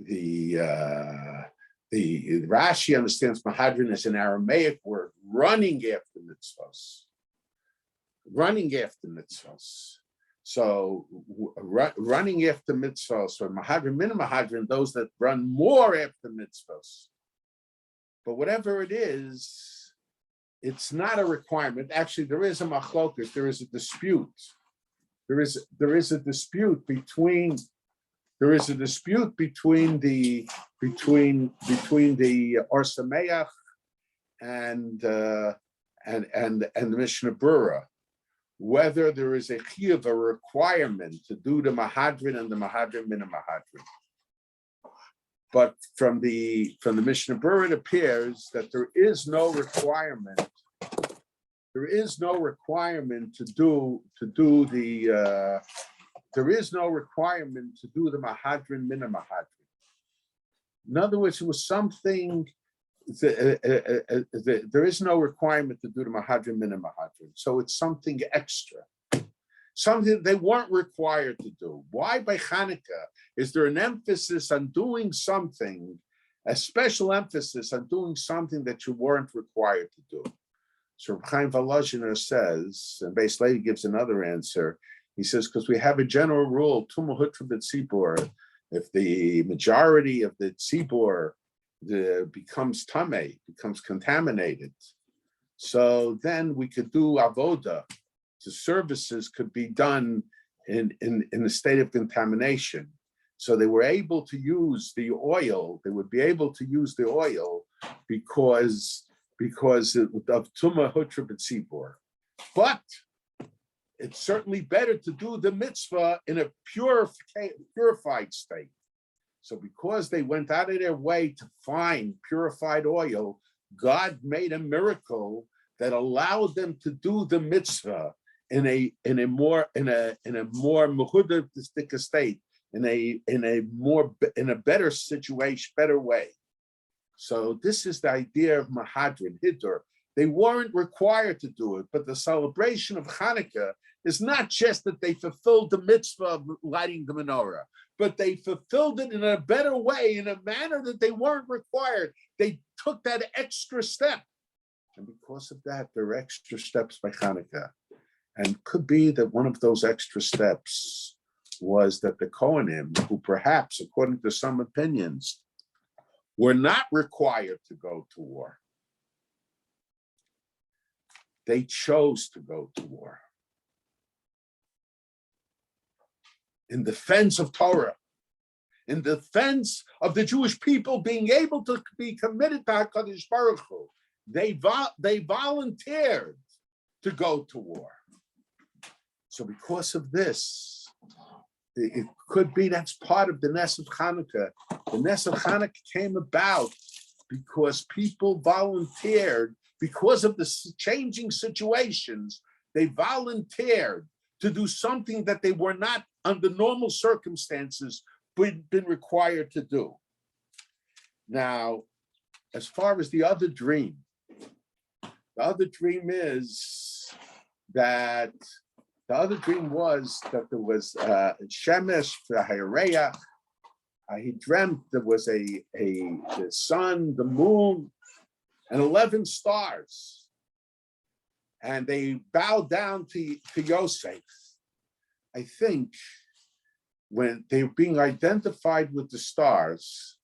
Speaker 2: Rashi understands Mahadrin as an Aramaic word, running after mitzvahs. Running after mitzvahs. So running after mitzvahs, or Mahadrin, min Mahadrin, those that run more after mitzvahs. But whatever it is, it's not a requirement. Actually, there is a machlokas, there is a dispute. There is a dispute between the Or Sameach and the Mishnah Berurah, whether there is a chiyuv, a requirement to do the Mahadrin and the Mahadrin min Mahadrin. But from the Mishnah Berurah, it appears that there is no requirement. There is no requirement to do the. There is no requirement to do the Mahadrin min Mahadrin. In other words, it was something. There is no requirement to do the Mahadrin min Mahadrin, so it's something extra, something they weren't required to do. Why by Hanukkah is there an emphasis on doing something, a special emphasis on doing something that you weren't required to do? So Chaim Volozhiner says, and Beis Lady gives another answer. He says, because we have a general rule, Tumah Hutra b'tzibur, if the majority of the tzibur becomes tameh, becomes contaminated, so then we could do avoda. The services could be done in a state of contamination. So they were able to use the oil. They would be able to use the oil because of Tumah Hutra b'tzibur. But it's certainly better to do the mitzvah in a purified state. So because they went out of their way to find purified oil, God made a miracle that allowed them to do the mitzvah in a more mehudistic state, in a better situation, better way. So this is the idea of Mahadrin, Hidur. They weren't required to do it, but the celebration of Hanukkah is not just that they fulfilled the mitzvah of lighting the menorah, but they fulfilled it in a better way, in a manner that they weren't required. They took that extra step. And because of that, there are extra steps by Hanukkah. And could be that one of those extra steps was that the Kohanim, who perhaps, according to some opinions, were not required to go to war, they chose to go to war in defense of Torah, in defense of the Jewish people being able to be committed to HaKadosh Baruch Hu. They volunteered to go to war. So because of this, it could be that's part of the Ness of Hanukkah. The Ness of Hanukkah came about because people volunteered, because of the changing situations, they volunteered to do something that they were not under normal circumstances been required to do. Now, as far as the other dream is that the other dream was that there was Shemesh V'Hayareach. He dreamt there was the sun, the moon, and 11 stars, and they bowed down to Yosef. I think when they were being identified with the stars,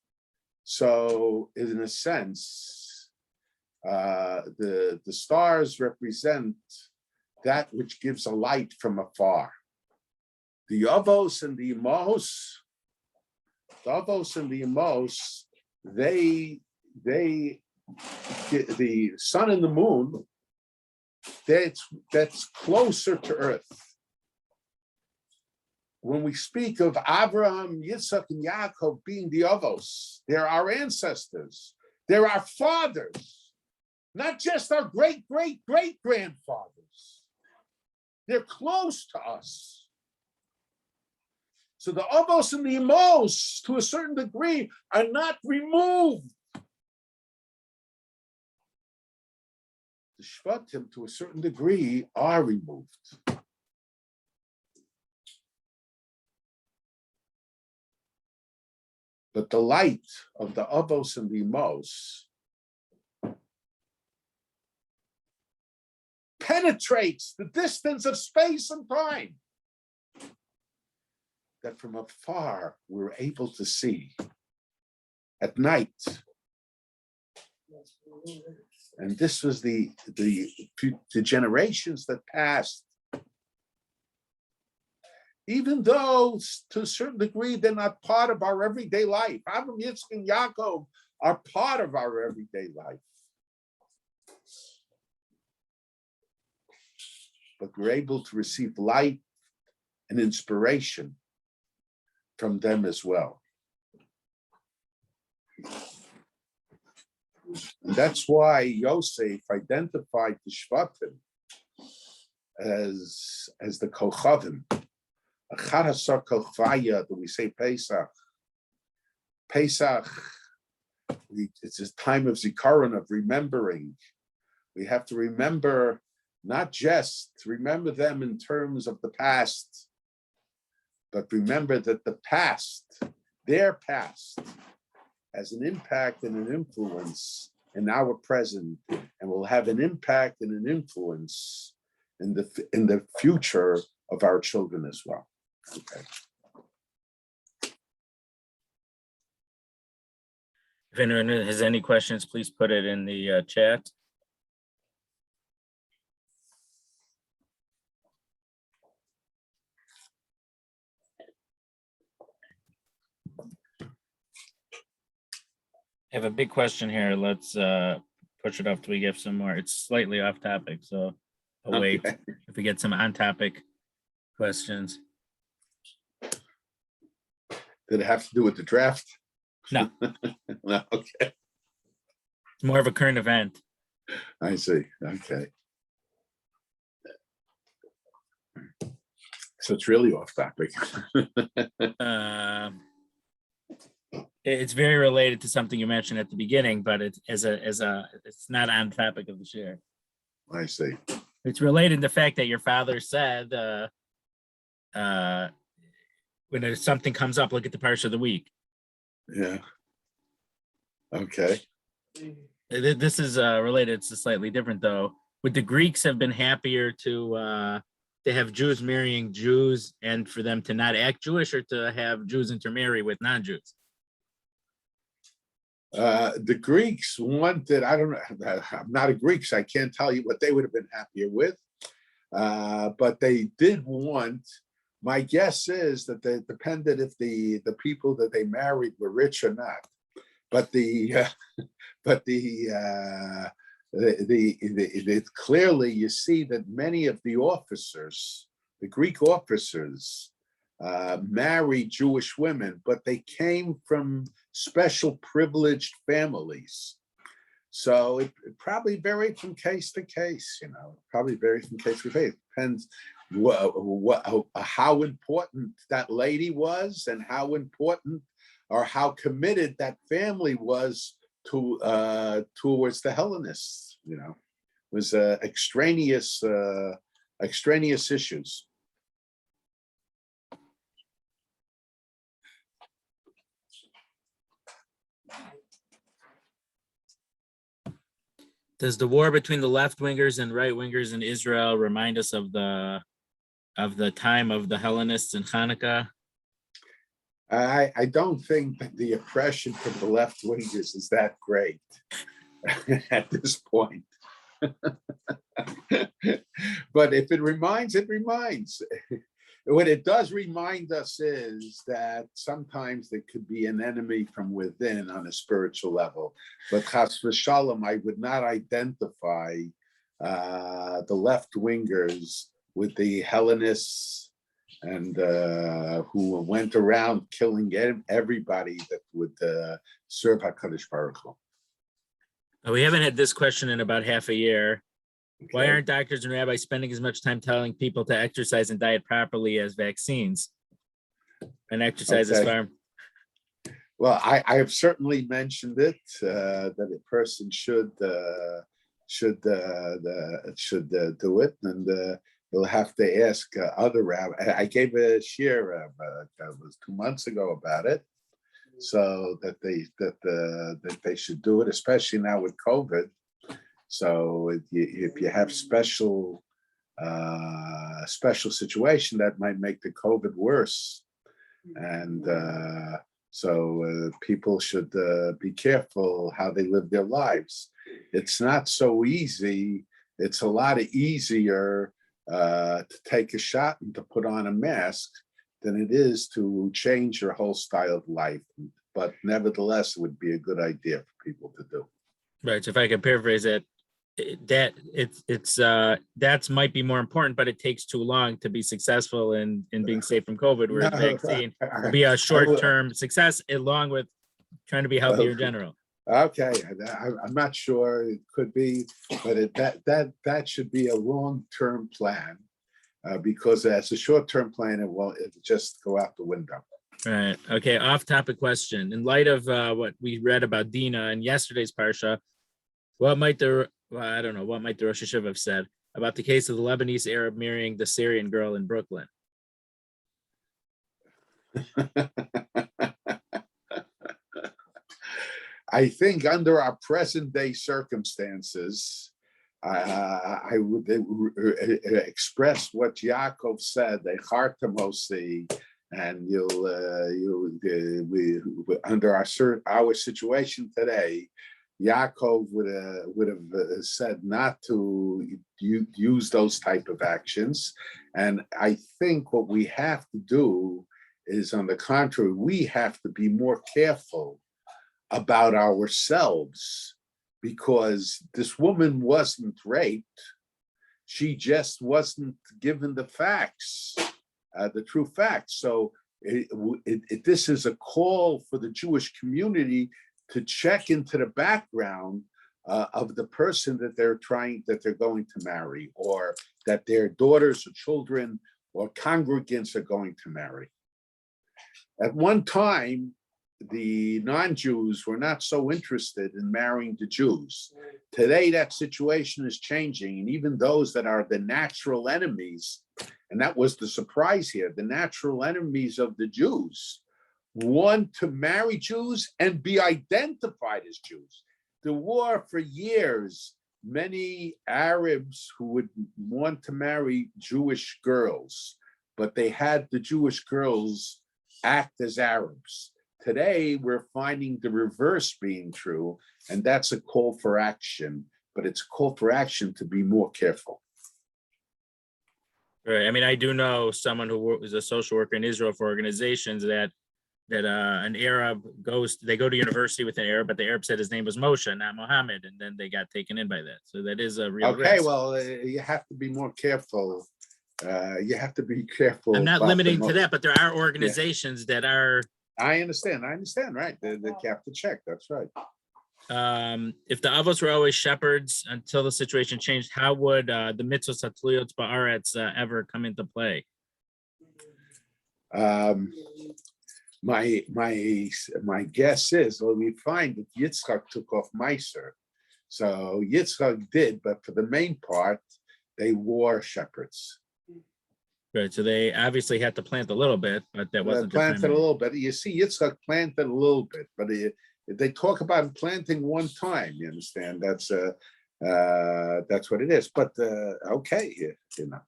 Speaker 2: so in a sense, the stars represent that which gives a light from afar. The Avos and the Emos, they the sun and the moon, that's closer to earth. When we speak of Abraham, Yitzhak, and Yaakov being the Avos, they're our ancestors. They're our fathers, not just our great-great-great-grandfathers. They're close to us. So the Avos and the Emos, to a certain degree, are not removed. The Shvatim, to a certain degree, are removed. But the light of the Avos and the Emos penetrates the distance of space and time, that from afar we're able to see at night. And this was the generations that passed. Even though, to a certain degree, they're not part of our everyday life. Abraham, Yitzchak, and Yaakov are part of our everyday life. But we're able to receive light and inspiration from them as well. And that's why Yosef identified the Shvatim as the Kochavim. Achar Kochvaya, that we say Pesach. Pesach, it's a time of zikaron, of remembering. We have to remember, not just remember them in terms of the past, but remember that the past, their past, has an impact and an influence in our present, and will have an impact and an influence in the future of our children as well. Okay.
Speaker 1: If anyone has any questions, please put it in the chat. I have a big question here. Let's push it off till we get some more. It's slightly off topic, so I'll wait if we get some on topic questions.
Speaker 2: Did it have to do with the draft?
Speaker 1: No.
Speaker 2: No, okay.
Speaker 1: It's more of a current event.
Speaker 2: I see. Okay. So it's really off topic.
Speaker 1: It's very related to something you mentioned at the beginning, but it's it's not on topic of the share.
Speaker 2: I see.
Speaker 1: It's related to the fact that your father said when something comes up, look at the Parsha of the week.
Speaker 2: Yeah. Okay.
Speaker 1: This is related. It's slightly different though. Would the Greeks have been happier to have Jews marrying Jews and for them to not act Jewish, or to have Jews intermarry with non-Jews?
Speaker 2: The Greeks wanted, I don't know, I'm not a Greek, so I can't tell you what they would have been happier with. But they did want, my guess is that they depended if the people that they married were rich or not. But clearly you see that many of the officers, the Greek officers, married Jewish women, but they came from special privileged families. So it probably varied from case to case, probably varied from case to case. Depends. how important that lady was, and how important or how committed that family was to towards the Hellenists. Was extraneous issues.
Speaker 1: Does the war between the left wingers and right wingers in Israel remind us of the time of the Hellenists in Hanukkah?
Speaker 2: I don't think that the oppression from the left wingers is that great at this point. But if it reminds, it reminds. What it does remind us is that sometimes there could be an enemy from within on a spiritual level. But chas v'shalom, I would not identify the left wingers with the Hellenists and who went around killing everybody that would serve HaKadosh Baruch Hu.
Speaker 1: We haven't had this question in about half a year.
Speaker 2: Okay.
Speaker 1: Why aren't doctors and rabbis spending as much time telling people to exercise and diet properly as vaccines? And exercise is far.
Speaker 2: Well, I have certainly mentioned it that a person should do it, and you'll have to ask other rabbis. I gave a shir that was 2 months ago about it, so that they should do it, especially now with COVID. So if you have special situation, that might make the COVID worse, and so people should be careful how they live their lives. It's not so easy. It's a lot easier to take a shot and to put on a mask than it is to change your whole style of life. But nevertheless, it would be a good idea for people to do.
Speaker 1: Right. So if I could paraphrase it, that's might be more important, but it takes too long to be successful in being safe from COVID, whereas vaccine will be a short-term success along with trying to be healthier in general.
Speaker 2: Okay, I'm not sure. It could be, but that should be a long-term plan, because as a short-term plan, it'll just go out the window.
Speaker 1: Right. Okay. Off-topic question. In light of what we read about Dina in yesterday's parsha, what might the Rosh Hashanah have said about the case of the Lebanese Arab marrying the Syrian girl in Brooklyn?
Speaker 2: I think under our present day circumstances, I would express what Yaakov said, and under our situation today, Yaakov would have said not to use those type of actions. And I think what we have to do is, on the contrary, we have to be more careful about ourselves, because this woman wasn't raped. She just wasn't given the facts, the true facts. So this is a call for the Jewish community to check into the background of the person that they're going to marry, or that their daughters or children or congregants are going to marry. At one time, the non-Jews were not so interested in marrying the Jews. Today, that situation is changing, and even those that are the natural enemies, and that was the surprise here, the natural enemies of the Jews want to marry Jews and be identified as Jews. There were for years many Arabs who would want to marry Jewish girls, but they had the Jewish girls act as Arabs. Today, we're finding the reverse being true, and that's a call for action, but it's a call for action to be more careful.
Speaker 1: Right. I mean, I do know someone who was a social worker in Israel for organizations that an Arab they go to university with an Arab, but the Arab said his name was Moshe, not Mohammed, and then they got taken in by that. So that is a real risk.
Speaker 2: Well, you have to be more careful. You have to be careful.
Speaker 1: I'm not limiting to that, but there are organizations that are.
Speaker 2: I understand, right? They have to check, that's right.
Speaker 1: if the Avos were always shepherds until the situation changed, how would the mitzvos hatluyot ba'aretz ever come into play?
Speaker 2: My guess is, well, we find that Yitzchak took off Meiser. So Yitzchak did, but for the main part, they wore shepherds.
Speaker 1: Right. So they obviously had to plant a little bit, but that wasn't the
Speaker 2: planted a
Speaker 1: primary.
Speaker 2: little bit. You see, Yitzchak planted a little bit, but they talk about planting one time. You understand? That's what it is. But okay, you know.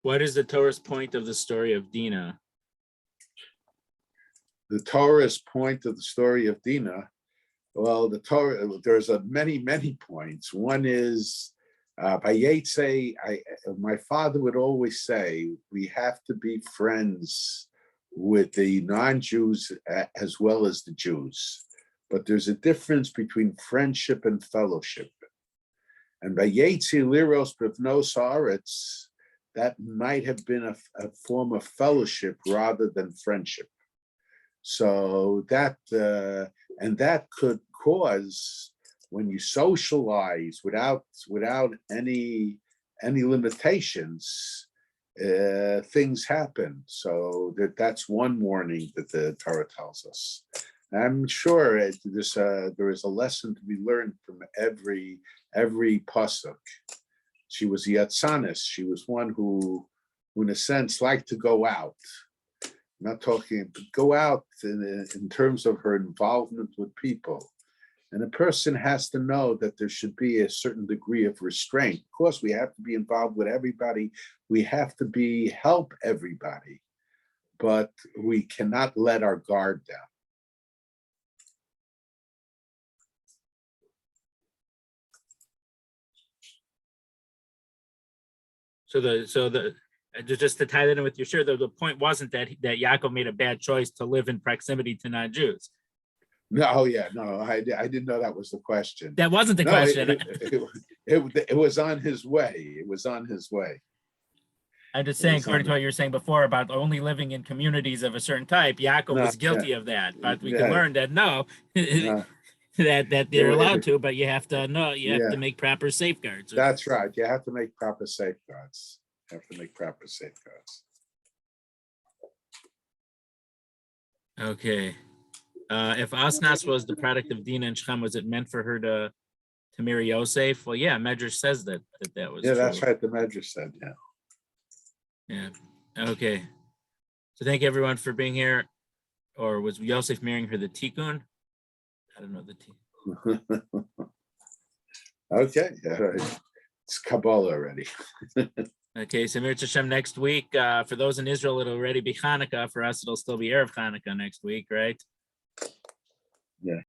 Speaker 1: What is the Torah's point of the story of Dinah?
Speaker 2: The Torah's point of the story of Dinah. Well, the Torah, there's many points. One is Vayetze. My father would always say we have to be friends with the non-Jews as well as the Jews, but there's a difference between friendship and fellowship. And Vayetze liros b'vnos haaretz, that might have been a form of fellowship rather than friendship. So that and that could cause, when you socialize without any limitations, things happen. So that's one warning that the Torah tells us. I'm sure there is a lesson to be learned from every pasuk. She was Yatsanis. She was one who in a sense liked to go out. Not talking, go out in terms of her involvement with people. And a person has to know that there should be a certain degree of restraint. Of course, we have to be involved with everybody. We have to help everybody, but we cannot let our guard down.
Speaker 1: So just to tie that in with your share, the point wasn't that Yaakov made a bad choice to live in proximity to non-Jews.
Speaker 2: No, I didn't know that was the question.
Speaker 1: That wasn't the question.
Speaker 2: It was on his way. It was on his way.
Speaker 1: I'm just saying, according to what you were saying before about only living in communities of a certain type, Yaakov was guilty of that. But we can learn that that they're allowed to, but you have to know, you have to make proper safeguards.
Speaker 2: That's right. You have to make proper safeguards.
Speaker 1: Okay. If Asnas was the product of Dinah and Shem, was it meant for her to marry Yosef? Well, yeah, Medrash says that was true.
Speaker 2: That's right. The Medrash said,
Speaker 1: Yeah. Okay. So thank you everyone for being here. Or was Yosef marrying her the Tikkun? I don't know the Tikkun.
Speaker 2: Okay. All right. It's Kabbalah already.
Speaker 1: Okay, so Mir Hashem next week. For those in Israel, it'll already be Hanukkah. For us, it'll still be Erev Hanukkah next week, right?
Speaker 2: Yeah.